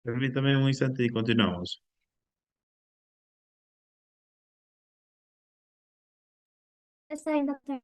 Permítame un instante y continuamos. Está bien, doctor.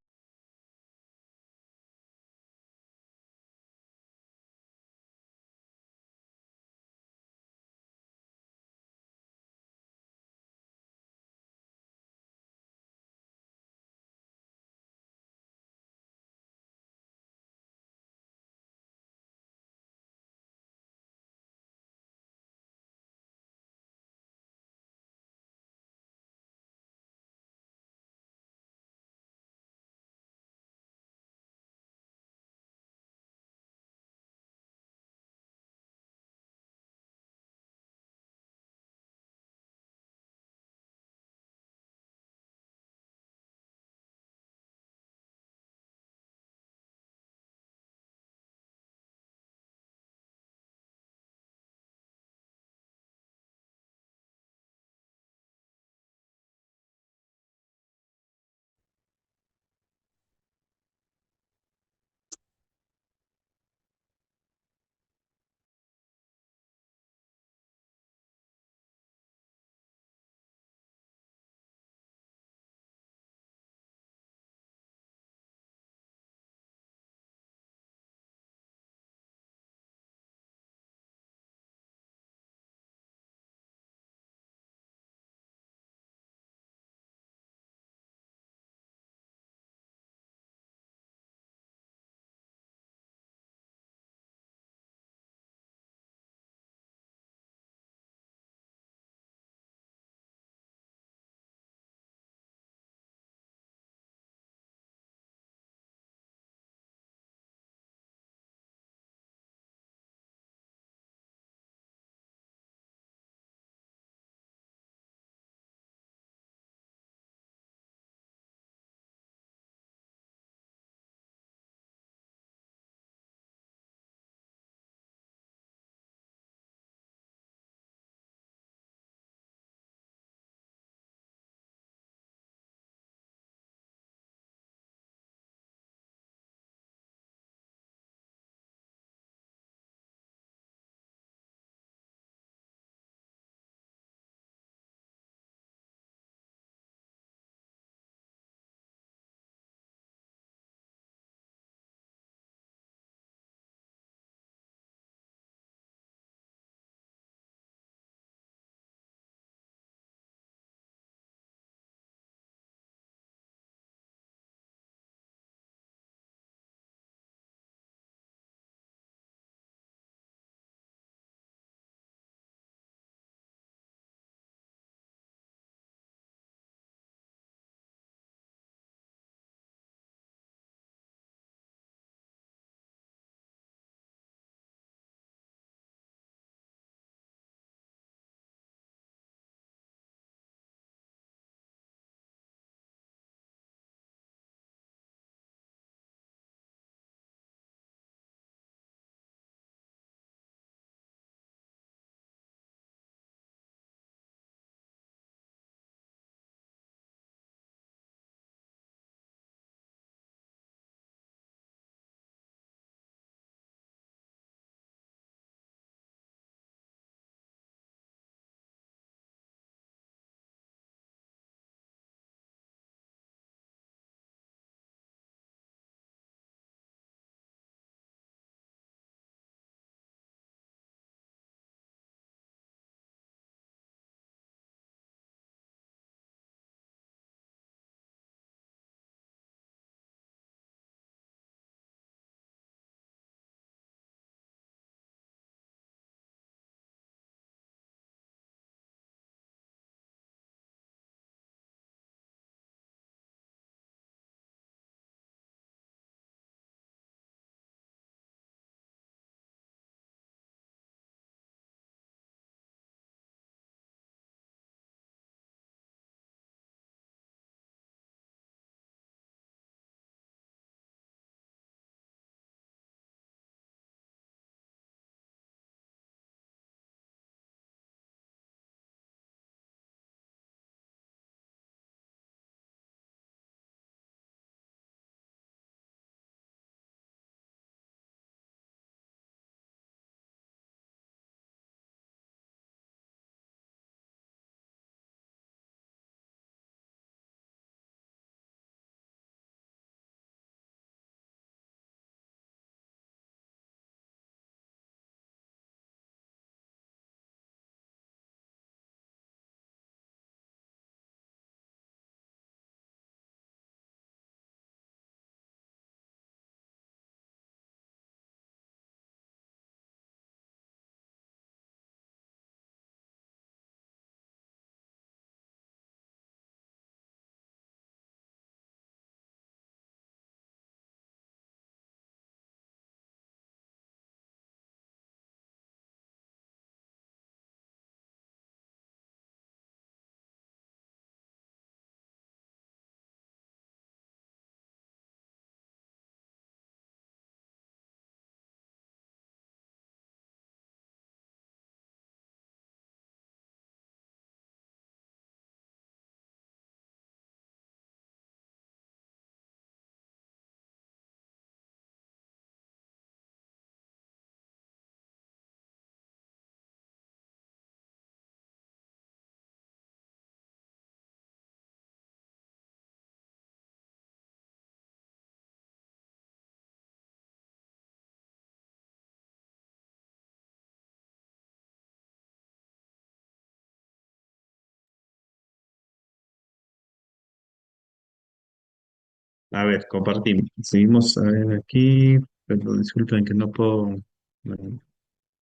A ver, compartimos. Seguimos a ver aquí, pero disculpen que no puedo. Bueno,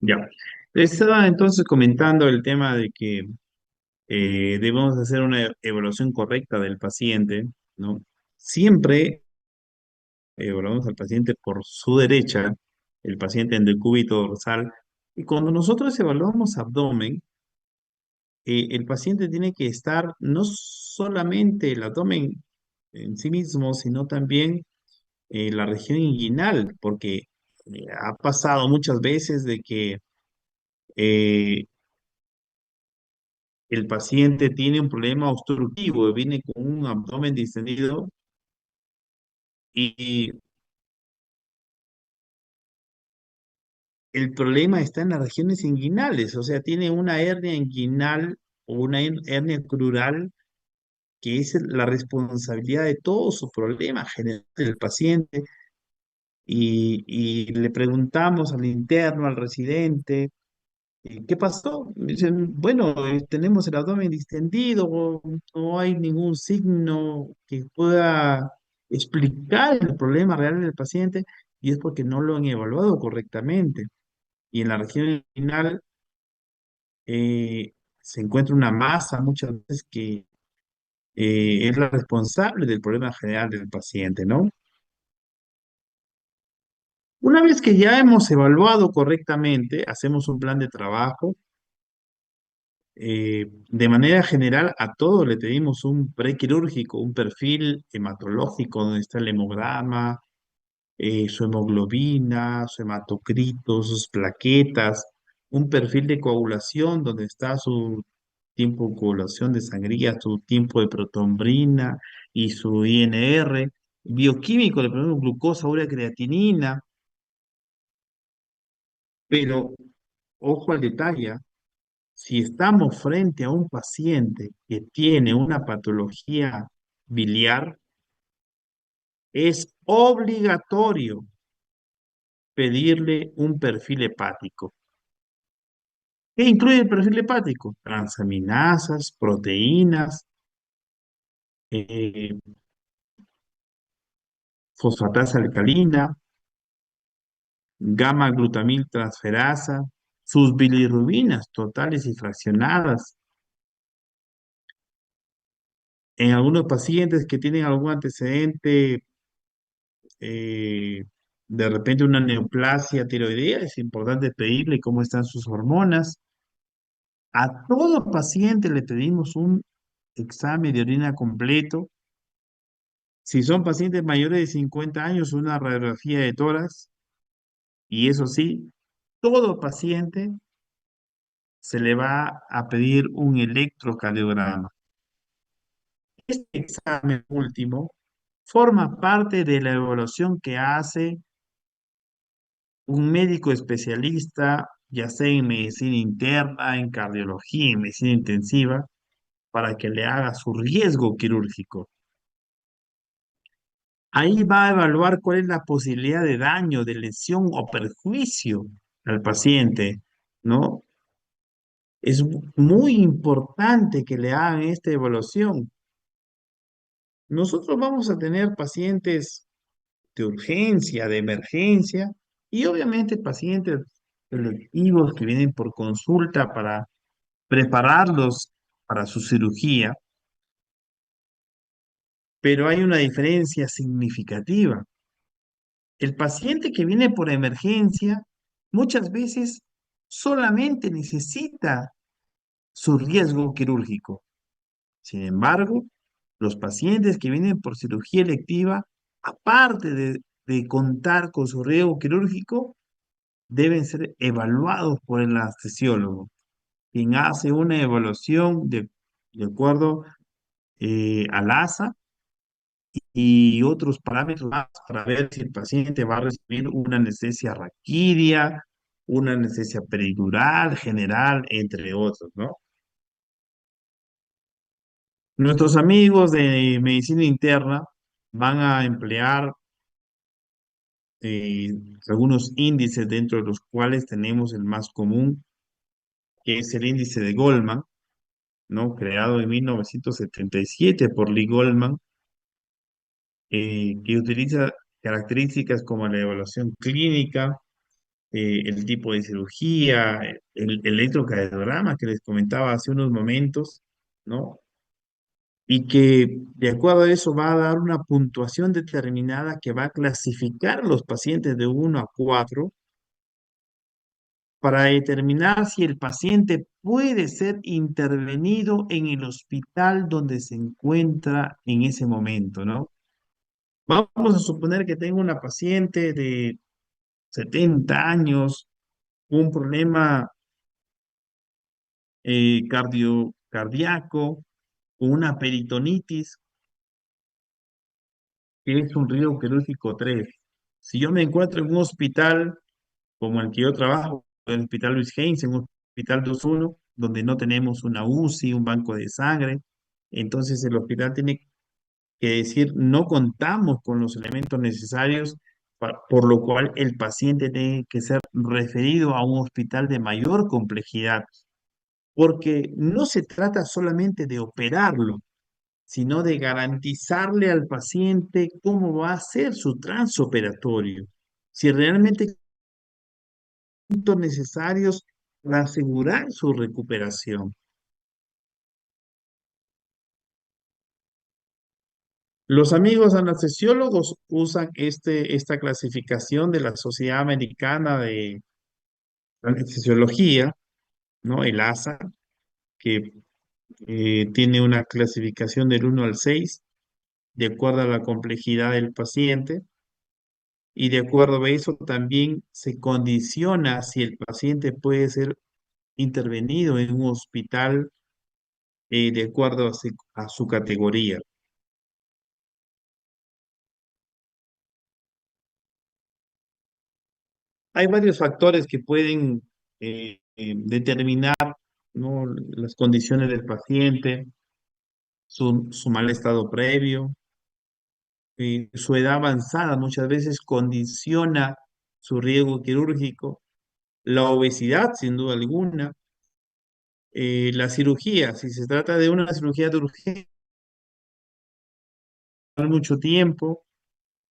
ya. Estaba entonces comentando el tema de que debemos hacer una evaluación correcta del paciente, ¿no? Siempre evaluamos al paciente por su derecha, el paciente en decúbito dorsal, y cuando nosotros evaluamos abdomen, el paciente tiene que estar no solamente el abdomen en sí mismo, sino también la región inguinal, porque ha pasado muchas veces de que eh, el paciente tiene un problema obstructivo, viene con un abdomen distendido y el problema está en las regiones inguinales, o sea, tiene una hernia inguinal o una hernia crural que es la responsabilidad de todo su problema general del paciente y le preguntamos al interno, al residente, ¿qué pasó? Me dicen, bueno, tenemos el abdomen distendido, no hay ningún signo que pueda explicar el problema real del paciente y es porque no lo han evaluado correctamente. Y en la región inguinal se encuentra una masa muchas veces que es la responsable del problema general del paciente, ¿no? Una vez que ya hemos evaluado correctamente, hacemos un plan de trabajo. De manera general, a todos le pedimos un prequirúrgico, un perfil hematológico donde está el hemograma, su hemoglobina, su hematocrito, sus plaquetas, un perfil de coagulación donde está su tiempo de coagulación de sangría, su tiempo de protombrina y su INR. Bioquímico, le ponemos glucosa, urea, creatinina, pero ojo al detalle. Si estamos frente a un paciente que tiene una patología biliar, es obligatorio pedirle un perfil hepático. ¿Qué incluye el perfil hepático? Transaminasas, proteínas, eh, fosfatasa alcalina, gamma glutamil transferasa, sus bilirrubinas totales y fraccionadas. En algunos pacientes que tienen algún antecedente de repente una neoplasia tiroidea, es importante pedirle cómo están sus hormonas. A todo paciente le pedimos un examen de orina completo. Si son pacientes mayores de 50 años, una radiografía de tórax. Y eso sí, todo paciente se le va a pedir un electrocardiograma. Este examen último forma parte de la evaluación que hace un médico especialista, ya sea en medicina interna, en cardiología, en medicina intensiva, para que le haga su riesgo quirúrgico. Ahí va a evaluar cuál es la posibilidad de daño, de lesión o perjuicio al paciente, ¿no? Es muy importante que le hagan esta evaluación. Nosotros vamos a tener pacientes de urgencia, de emergencia y obviamente pacientes selectivos que vienen por consulta para prepararlos para su cirugía, pero hay una diferencia significativa. El paciente que viene por emergencia muchas veces solamente necesita su riesgo quirúrgico. Sin embargo, los pacientes que vienen por cirugía electiva, aparte de contar con su riesgo quirúrgico, deben ser evaluados por el anestesiólogo, quien hace una evaluación de acuerdo al ASA y otros parámetros más para ver si el paciente va a recibir una anestesia raquídea, una anestesia peridural, general, entre otros, ¿no? Nuestros amigos de medicina interna van a emplear eh, algunos índices dentro de los cuales tenemos el más común, que es el índice de Goldman, ¿no? Creado en 1977 por Lee Goldman, que utiliza características como la evaluación clínica, el tipo de cirugía, el electrocardiograma que les comentaba hace unos momentos, ¿no? Y que de acuerdo a eso va a dar una puntuación determinada que va a clasificar a los pacientes de 1 a 4 para determinar si el paciente puede ser intervenido en el hospital donde se encuentra en ese momento, ¿no? Vamos a suponer que tengo una paciente de 70 años, un problema cardíaco, con una peritonitis, que es un riesgo quirúrgico 3. Si yo me encuentro en un hospital como el que yo trabajo, el Hospital Luis Haynes, en un hospital 2-1, donde no tenemos una UCI, un banco de sangre, entonces el hospital tiene que decir, no contamos con los elementos necesarios, por lo cual el paciente tiene que ser referido a un hospital de mayor complejidad, porque no se trata solamente de operarlo, sino de garantizarle al paciente cómo va a ser su transoperatorio, si realmente hay puntos necesarios para asegurar su recuperación. Los amigos anestesiólogos usan esta clasificación de la Sociedad Americana de Anestesiología, ¿no? El ASA, que tiene una clasificación del 1 al 6 de acuerdo a la complejidad del paciente. Y de acuerdo a eso también se condiciona si el paciente puede ser intervenido en un hospital de acuerdo a su categoría. Hay varios factores que pueden determinar, ¿no? Las condiciones del paciente, su mal estado previo, su edad avanzada muchas veces condiciona su riesgo quirúrgico, la obesidad sin duda alguna, la cirugía, si se trata de una cirugía de urgencia mucho tiempo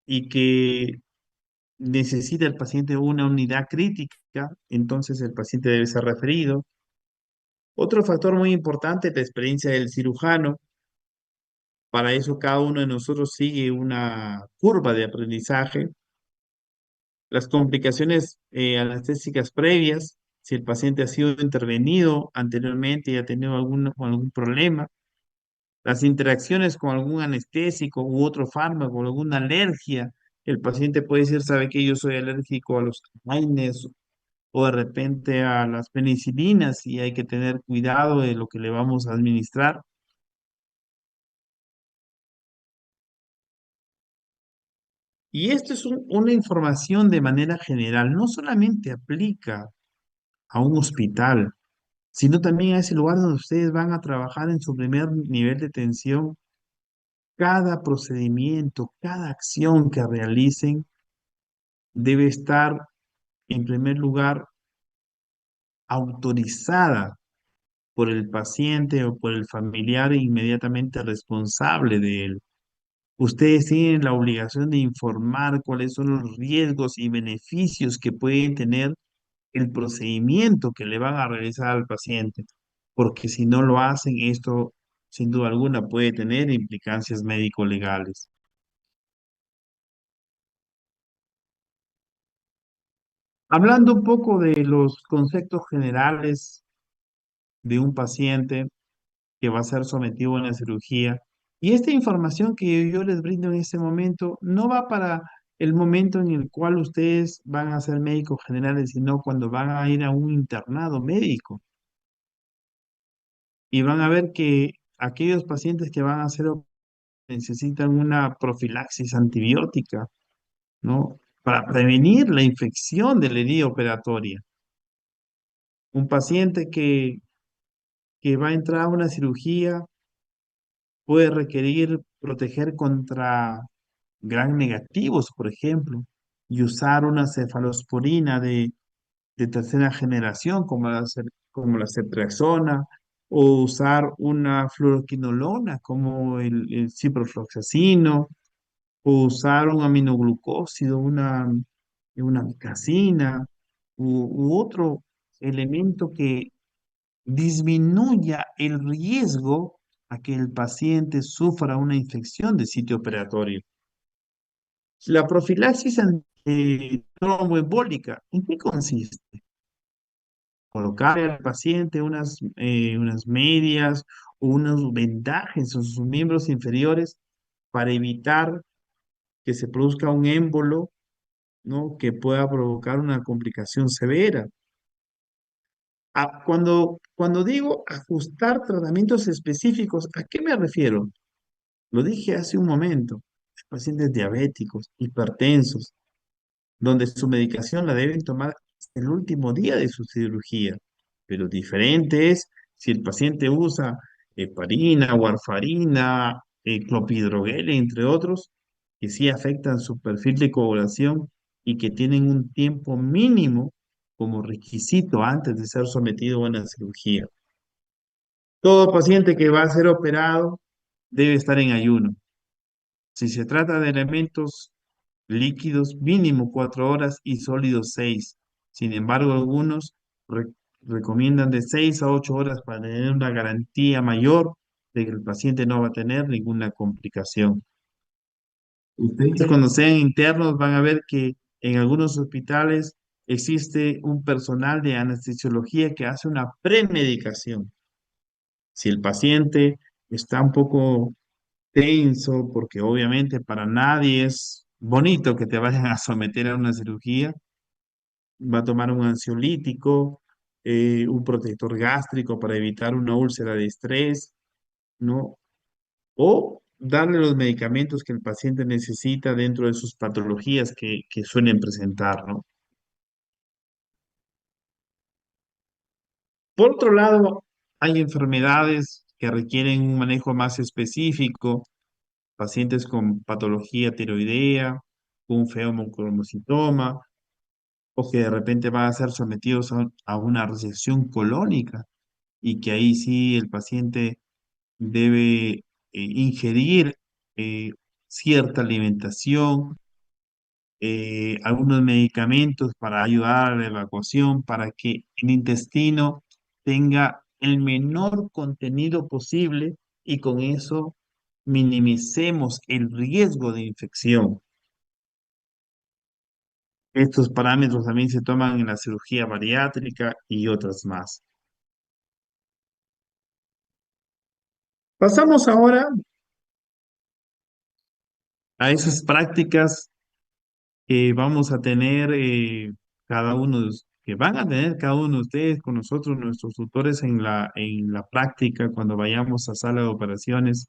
y que necesita el paciente una unidad crítica, entonces el paciente debe ser referido. Otro factor muy importante es la experiencia del cirujano. Para eso cada uno de nosotros sigue una curva de aprendizaje. Las complicaciones anestésicas previas, si el paciente ha sido intervenido anteriormente y ha tenido algún problema. Las interacciones con algún anestésico u otro fármaco, alguna alergia. El paciente puede decir, sabe que yo soy alérgico a los AINES o de repente a las penicilinas y hay que tener cuidado de lo que le vamos a administrar. Y esto es una información de manera general, no solamente aplica a un hospital, sino también a ese lugar donde ustedes van a trabajar en su primer nivel de tensión. Cada procedimiento, cada acción que realicen debe estar, en primer lugar, autorizada por el paciente o por el familiar inmediatamente responsable de él. Ustedes tienen la obligación de informar cuáles son los riesgos y beneficios que pueden tener el procedimiento que le van a realizar al paciente, porque si no lo hacen, esto sin duda alguna puede tener implicancias médico-legales. Hablando un poco de los conceptos generales de un paciente que va a ser sometido a una cirugía, y esta información que yo les brindo en este momento no va para el momento en el cual ustedes van a ser médicos generales, sino cuando van a ir a un internado médico y van a ver que aquellos pacientes que van a ser necesitan una profilaxis antibiótica, ¿no? Para prevenir la infección de la herida operatoria. Un paciente que va a entrar a una cirugía puede requerir proteger contra gran negativos, por ejemplo, y usar una cefalosporina de tercera generación como la ceftriaxona, o usar una fluoroquinolona como el ciprofloxacino, o usar un aminoglucósido, una casina u otro elemento que disminuya el riesgo a que el paciente sufra una infección de sitio operatorio. La profilaxis tromboembólica, ¿en qué consiste? Colocar al paciente unas medias o unos vendajes en sus miembros inferiores para evitar que se produzca un émbolo, ¿no? Que pueda provocar una complicación severa. Cuando digo ajustar tratamientos específicos, ¿a qué me refiero? Lo dije hace un momento. Pacientes diabéticos, hipertensos, donde su medicación la deben tomar hasta el último día de su cirugía. Pero diferente es si el paciente usa heparina, warfarina, clopidogrel, entre otros, que sí afectan su perfil de coagulación y que tienen un tiempo mínimo como requisito antes de ser sometido a una cirugía. Todo paciente que va a ser operado debe estar en ayuno. Si se trata de elementos líquidos, mínimo 4 horas y sólidos 6. Sin embargo, algunos re- recomiendan de 6 a 8 horas para tener una garantía mayor de que el paciente no va a tener ninguna complicación. Ustedes cuando sean internos van a ver que en algunos hospitales existe un personal de anestesiología que hace una premedicación. Si el paciente está un poco tenso, porque obviamente para nadie es bonito que te vayan a someter a una cirugía, va a tomar un ansiolítico, un protector gástrico para evitar una úlcera de estrés, ¿no? O darle los medicamentos que el paciente necesita dentro de sus patologías que suelen presentar, ¿no? Por otro lado, hay enfermedades que requieren un manejo más específico, pacientes con patología tiroidea, un feomocromocitoma, o que de repente van a ser sometidos a una resección colónica y que ahí sí el paciente debe ingerir eh, cierta alimentación, algunos medicamentos para ayudar a la evacuación, para que el intestino tenga el menor contenido posible y con eso minimicemos el riesgo de infección. Estos parámetros también se toman en la cirugía bariátrica y otras más. Pasamos ahora a esas prácticas que vamos a tener que van a tener cada uno de ustedes con nosotros, nuestros tutores en la práctica cuando vayamos a sala de operaciones,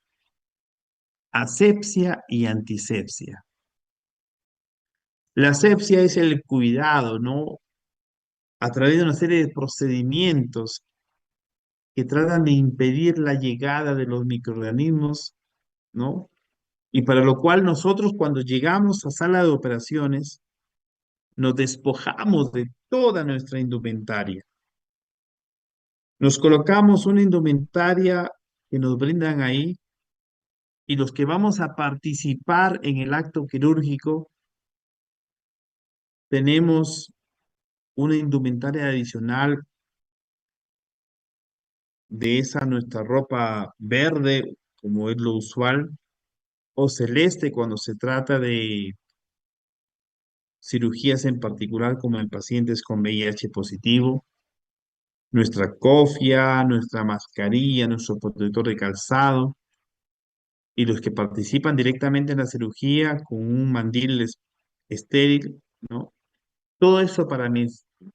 asepsia y antisepsia. La asepsia es el cuidado, ¿no? A través de una serie de procedimientos que tratan de impedir la llegada de los microorganismos, ¿no? Y para lo cual nosotros cuando llegamos a sala de operaciones nos despojamos de toda nuestra indumentaria. Nos colocamos una indumentaria que nos brindan ahí y los que vamos a participar en el acto quirúrgico tenemos una indumentaria adicional de esa nuestra ropa verde, como es lo usual, o celeste cuando se trata de cirugías en particular como en pacientes con VIH positivo, nuestra cofia, nuestra mascarilla, nuestro protector de calzado, y los que participan directamente en la cirugía con un mandil estéril, ¿no? Todo eso para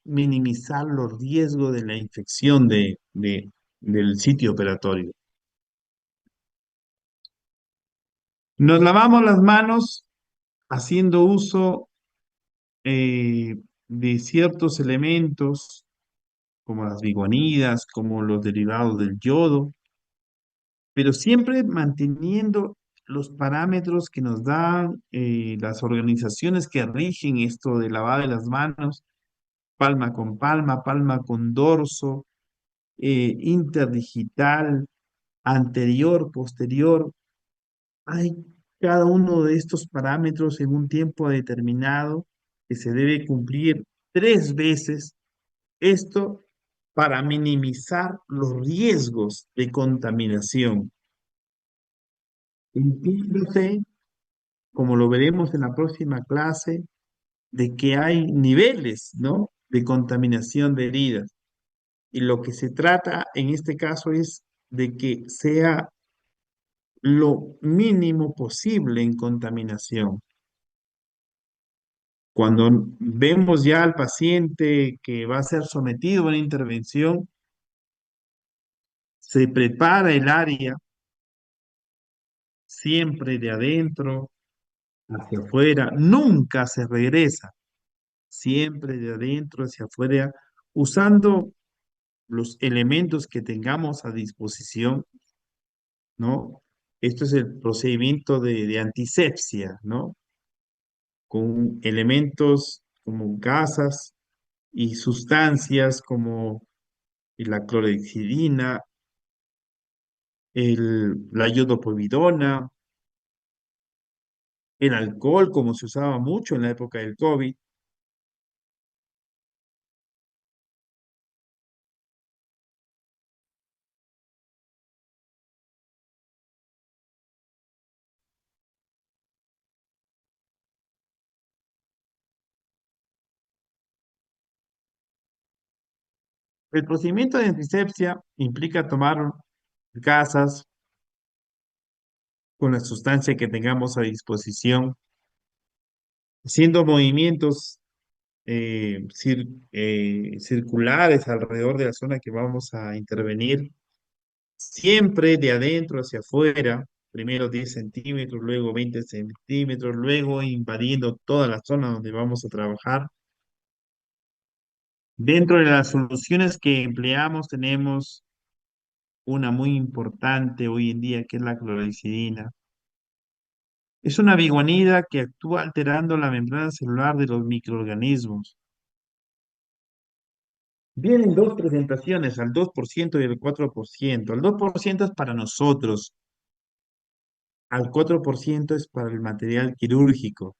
minimizar los riesgos de la infección del sitio operatorio. Nos lavamos las manos haciendo uso de ciertos elementos como las biguanidas, como los derivados del yodo, pero siempre manteniendo los parámetros que nos dan las organizaciones que rigen esto de lavado de las manos, palma con dorso, interdigital, anterior, posterior. Hay cada uno de estos parámetros en un tiempo determinado que se debe cumplir 3 veces. Esto para minimizar los riesgos de contaminación. Entiéndase, como lo veremos en la próxima clase, de que hay niveles, ¿no?, de contaminación de heridas. Y lo que se trata en este caso es de que sea lo mínimo posible en contaminación. Cuando vemos ya al paciente que va a ser sometido a una intervención, se prepara el área siempre de adentro hacia afuera, nunca se regresa, siempre de adentro hacia afuera, usando los elementos que tengamos a disposición, ¿no? Esto es el procedimiento de antisepsia, ¿no? Con elementos como gasas y sustancias como la clorhexidina, la iodopovidona, el alcohol, como se usaba mucho en la época del COVID. El procedimiento de antisepsia implica tomar gasas con la sustancia que tengamos a disposición, haciendo movimientos circulares alrededor de la zona que vamos a intervenir, siempre de adentro hacia afuera, primero 10 centímetros, luego 20 centímetros, luego invadiendo toda la zona donde vamos a trabajar. Dentro de las soluciones que empleamos tenemos una muy importante hoy en día, que es la clorhexidina. Es una biguanida que actúa alterando la membrana celular de los microorganismos. Vienen dos presentaciones, al 2% y al 4%. El 2% es para nosotros, al 4% es para el material quirúrgico.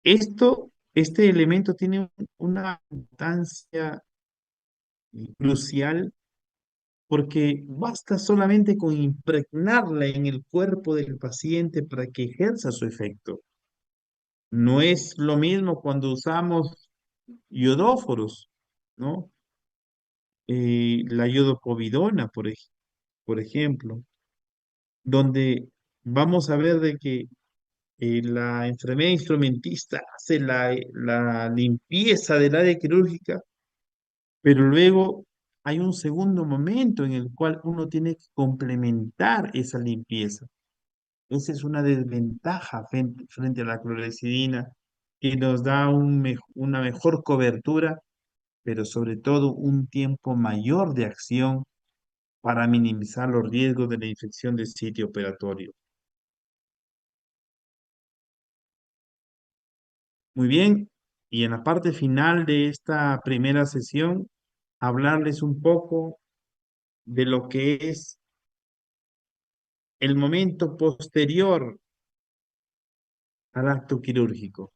Este elemento tiene una importancia crucial porque basta solamente con impregnarla en el cuerpo del paciente para que ejerza su efecto. No es lo mismo cuando usamos iodoforos, ¿no? La iodopovidona, por ejemplo, donde vamos a ver de que la enfermera instrumentista hace la limpieza del área quirúrgica, pero luego hay un segundo momento en el cual uno tiene que complementar esa limpieza. Esa es una desventaja frente a la clorhexidina, que nos da una mejor cobertura, pero sobre todo un tiempo mayor de acción para minimizar los riesgos de la infección del sitio operatorio. Muy bien, y en la parte final de esta primera sesión, hablarles un poco de lo que es el momento posterior al acto quirúrgico,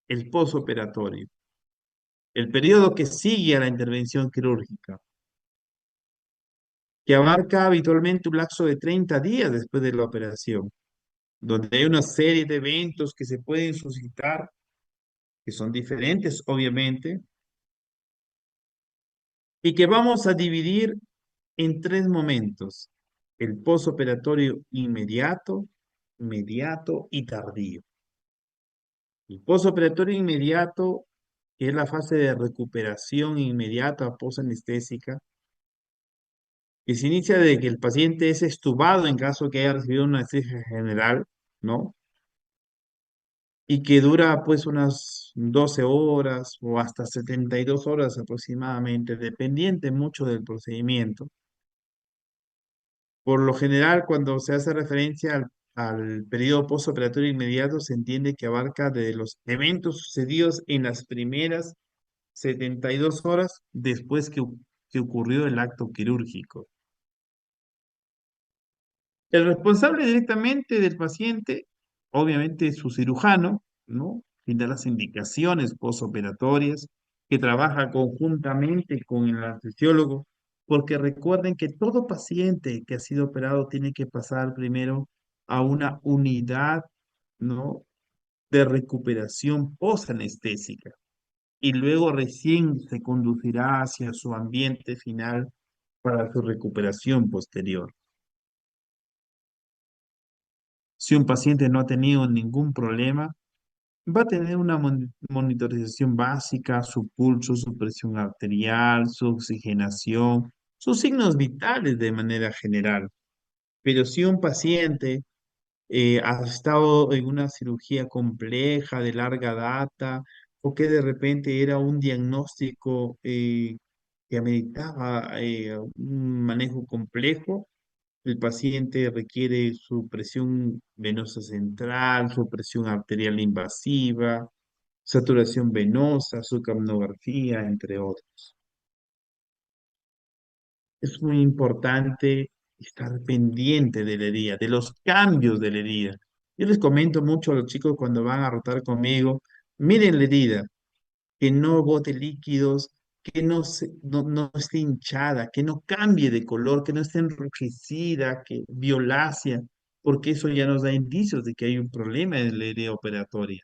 el posoperatorio, el periodo que sigue a la intervención quirúrgica, que abarca habitualmente un lapso de 30 días después de la operación, donde hay una serie de eventos que se pueden suscitar, que son diferentes, obviamente, y que vamos a dividir en 3 momentos: el posoperatorio inmediato, mediato y tardío. El posoperatorio inmediato, que es la fase de recuperación inmediata posanestésica, que se inicia desde que el paciente es extubado en caso que haya recibido una anestesia general, ¿no? Y que dura pues unas 12 horas o hasta 72 horas aproximadamente, dependiente mucho del procedimiento. Por lo general, cuando se hace referencia al periodo postoperatorio inmediato, se entiende que abarca de los eventos sucedidos en las primeras 72 horas después que ocurrió el acto quirúrgico. El responsable directamente del paciente, obviamente es su cirujano, ¿no? Que da las indicaciones postoperatorias, que trabaja conjuntamente con el anestesiólogo, porque recuerden que todo paciente que ha sido operado tiene que pasar primero a una unidad, ¿no? De recuperación post-anestésica y luego recién se conducirá hacia su ambiente final para su recuperación posterior. Si un paciente no ha tenido ningún problema, va a tener una monitorización básica, su pulso, su presión arterial, su oxigenación, sus signos vitales de manera general. Pero si un paciente ha estado en una cirugía compleja, de larga data, o que de repente era un diagnóstico que ameritaba un manejo complejo, el paciente requiere su presión venosa central, su presión arterial invasiva, saturación venosa, su capnografía, entre otros. Es muy importante estar pendiente de la herida, de los cambios de la herida. Yo les comento mucho a los chicos cuando van a rotar conmigo, miren la herida, que no bote líquidos, que no esté hinchada, que no cambie de color, que no esté enrojecida, que violácea, porque eso ya nos da indicios de que hay un problema en la herida operatoria.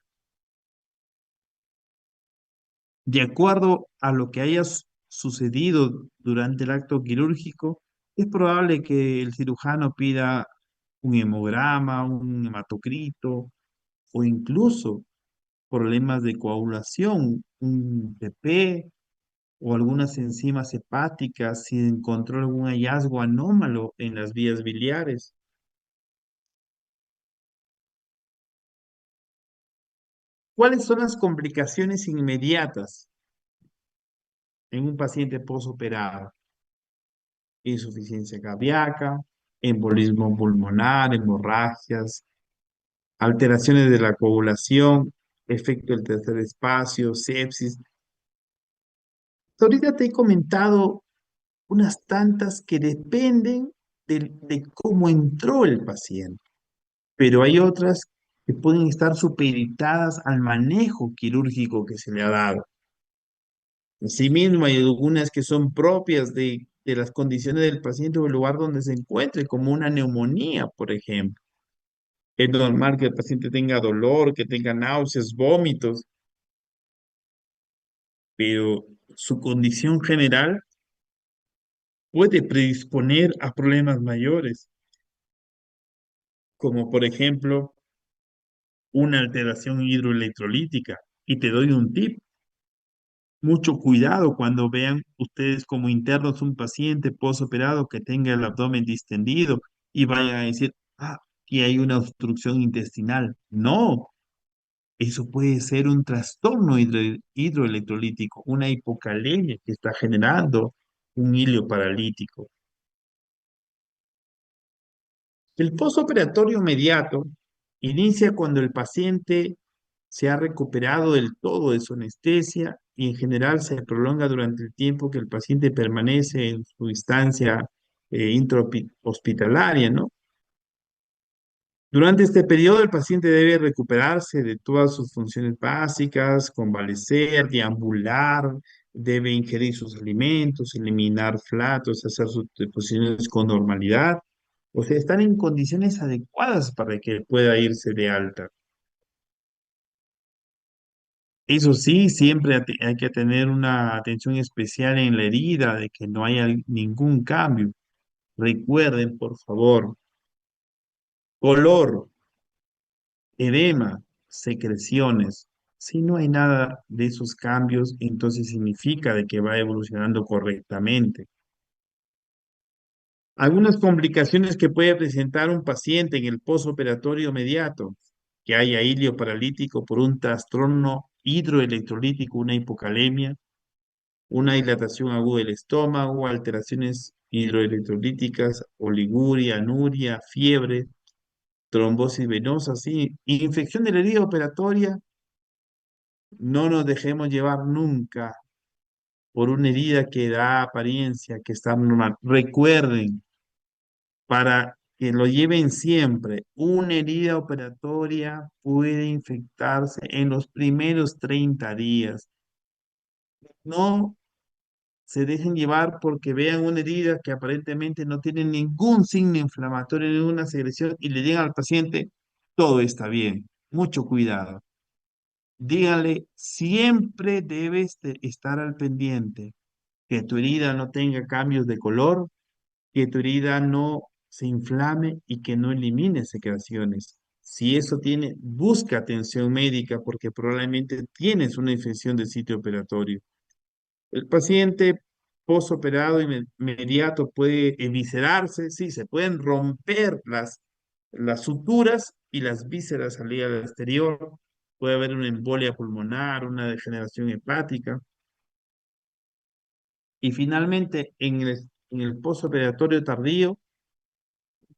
De acuerdo a lo que haya sucedido durante el acto quirúrgico, es probable que el cirujano pida un hemograma, un hematocrito o incluso problemas de coagulación, un PP o algunas enzimas hepáticas si encontró algún hallazgo anómalo en las vías biliares. ¿Cuáles son las complicaciones inmediatas en un paciente posoperado? Insuficiencia cardíaca, embolismo pulmonar, hemorragias, alteraciones de la coagulación, efecto del tercer espacio, sepsis. Ahorita te he comentado unas tantas que dependen de cómo entró el paciente, pero hay otras que pueden estar supeditadas al manejo quirúrgico que se le ha dado. Asimismo, hay algunas que son propias de las condiciones del paciente o el lugar donde se encuentre, como una neumonía, por ejemplo. Es normal que el paciente tenga dolor, que tenga náuseas, vómitos, pero su condición general puede predisponer a problemas mayores, como por ejemplo una alteración hidroelectrolítica. Y te doy un tip. Mucho cuidado cuando vean ustedes como internos un paciente postoperado que tenga el abdomen distendido y vayan a decir, ah, que hay una obstrucción intestinal. No, eso puede ser un trastorno hidroelectrolítico, una hipocalemia que está generando un hilo paralítico. El postoperatorio inmediato inicia cuando el paciente se ha recuperado del todo de su anestesia y en general se prolonga durante el tiempo que el paciente permanece en su instancia intrahospitalaria, ¿no? Durante este periodo, el paciente debe recuperarse de todas sus funciones básicas, convalecer, deambular, debe ingerir sus alimentos, eliminar flatos, hacer sus deposiciones con normalidad. O sea, están en condiciones adecuadas para que pueda irse de alta. Eso sí, siempre hay que tener una atención especial en la herida, de que no haya ningún cambio. Recuerden, por favor, color, edema, secreciones. Si no hay nada de esos cambios, entonces significa de que va evolucionando correctamente. Algunas complicaciones que puede presentar un paciente en el posoperatorio inmediato, que haya hilio paralítico por un trastorno hidroelectrolítico, una hipocalemia, una dilatación aguda del estómago, alteraciones hidroelectrolíticas, oliguria, anuria, fiebre, trombosis venosa, sí, infección de la herida operatoria. No nos dejemos llevar nunca por una herida que da apariencia, que está normal. Recuerden, para que lo lleven siempre. Una herida operatoria puede infectarse en los primeros 30 días. No se dejen llevar porque vean una herida que aparentemente no tiene ningún signo inflamatorio, ninguna secreción y le digan al paciente, todo está bien. Mucho cuidado. Díganle, siempre debes de estar al pendiente, que tu herida no tenga cambios de color, que tu herida no se inflame y que no elimine secreciones. Si eso tiene, busca atención médica porque probablemente tienes una infección del sitio operatorio. El paciente postoperado inmediato puede eviscerarse, sí, se pueden romper las suturas y las vísceras salir al exterior. Puede haber una embolia pulmonar, una degeneración hepática. Y finalmente, en el postoperatorio tardío,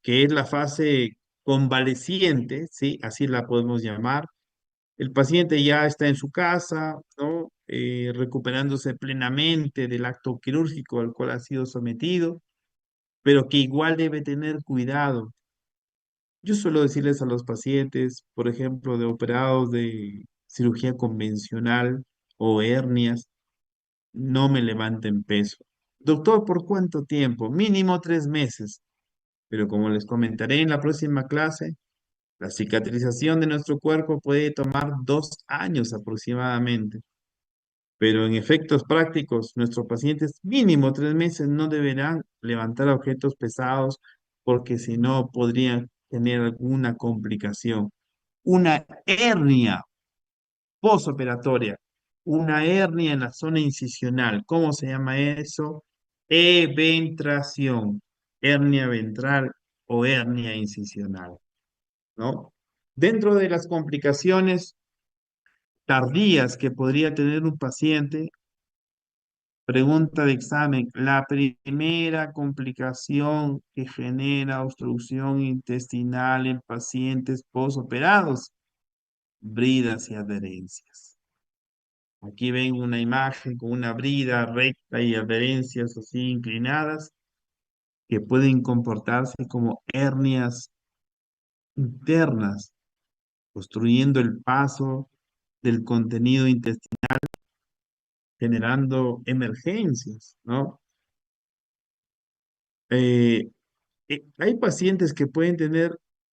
que es la fase convaleciente, ¿sí? Así la podemos llamar. El paciente ya está en su casa, ¿no? Recuperándose plenamente del acto quirúrgico al cual ha sido sometido, pero que igual debe tener cuidado. Yo suelo decirles a los pacientes, por ejemplo, de operados de cirugía convencional o hernias, no me levanten peso. Doctor, ¿por cuánto tiempo? Mínimo 3 meses. Pero como les comentaré en la próxima clase, la cicatrización de nuestro cuerpo puede tomar 2 años aproximadamente. Pero en efectos prácticos, nuestros pacientes mínimo 3 meses no deberán levantar objetos pesados porque si no podrían tener alguna complicación. Una hernia posoperatoria, una hernia en la zona incisional. ¿Cómo se llama eso? Eventración, hernia ventral o hernia incisional, ¿no? Dentro de las complicaciones tardías que podría tener un paciente, pregunta de examen, la primera complicación que genera obstrucción intestinal en pacientes posoperados, bridas y adherencias. Aquí ven una imagen con una brida recta y adherencias así inclinadas que pueden comportarse como hernias internas, obstruyendo el paso del contenido intestinal, generando emergencias, ¿no? Eh, hay pacientes que pueden tener